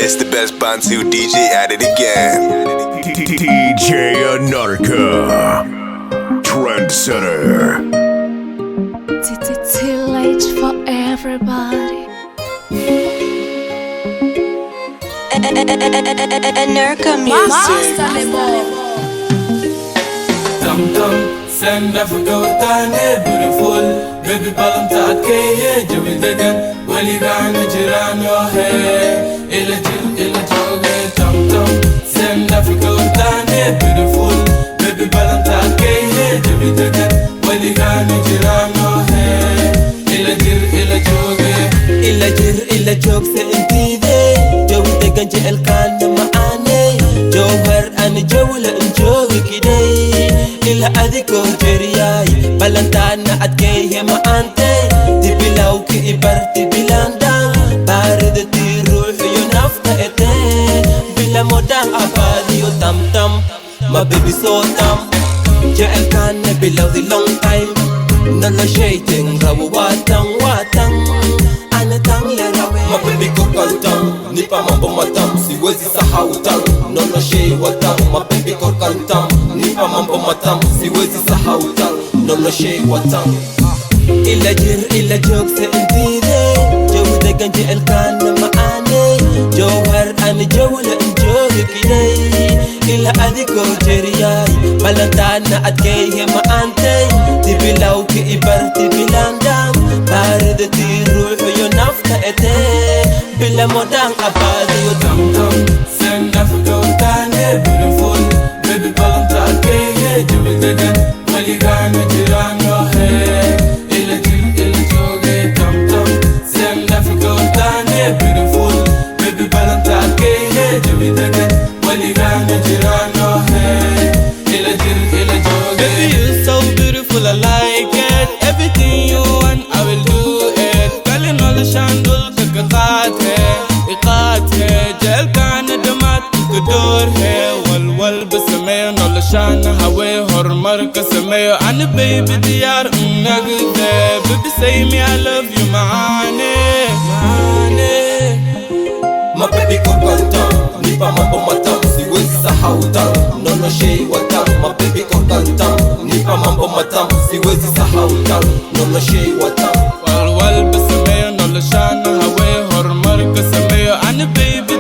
It's the best Bantu DJ at it again. DJ Anarka, Trendsetter. Too late for everybody. Anarka music. Dum dum, send Africa tane beautiful. Baby balam taat ke ye jawi dagan. Wali gana jirano hai. Ila joge. Dum dum, send Africa tane beautiful. Baby balam taat ke ye jawi dagan. Wali gana jirano hai. Ila joge. إلا جوك سأنتي ذي جوي دقن جعل كان معاني جوهر أنا جولة انجوي كدي إلا أذيكو جرياي بلانتانا أتكيه ما أنتي تبلاو كإبر تبلاندان باردتي روحي ينافتا إتي بلا مودان أفادي وتم تم ما بيبي so تم جعل كان بلاو ذي long time نلا شيتين غاو watan Ana tang lerawe Mapepe korkantam, nipa mambo matam. Siwezi sahau tang, nono shei watang. Mapepe korkantam, nipa mambo matam. Siwezi sahau tang, nono shei watang. إلا جوك سأنتي ذي جوي دقن جعل كان معاني جوهر أنا جولة انجوي كدي إلا أذيكو جرياي بلانتانا أتكيه ما أنتي تبلاو كإبر تبلاندام باردتي روحي ينافتا إتي بلا مودان أبادي Dum dum, send Africa tane beautiful. Baby balam taat ke ye jawi dagan. Wali gana jirano hai. Ila joge. Dum dum, send Africa tane beautiful. Baby balam taat ke ye jawi dagan. Wali gana jirano hai. Ila joge. Baby, you're so beautiful, I like it. Everything you want, I will do it. Calling all the shandul, kakakaat hai, iqaat hai. Jel kaan damat, kudur hai. Wal basamayo, all shana hawe, hormar kasamayo. And baby, diyar nagde. Baby, say me I love you, maane. Mapepe korkantam, nipa mambo matam. Siwezi sahau tang, nono shei watang. Mapepe korkantam, nipa mambo matam. Siwezi sahau tang, nono shei watang. Wal basamayo, all shana hawe, hormar kasamayo. And baby,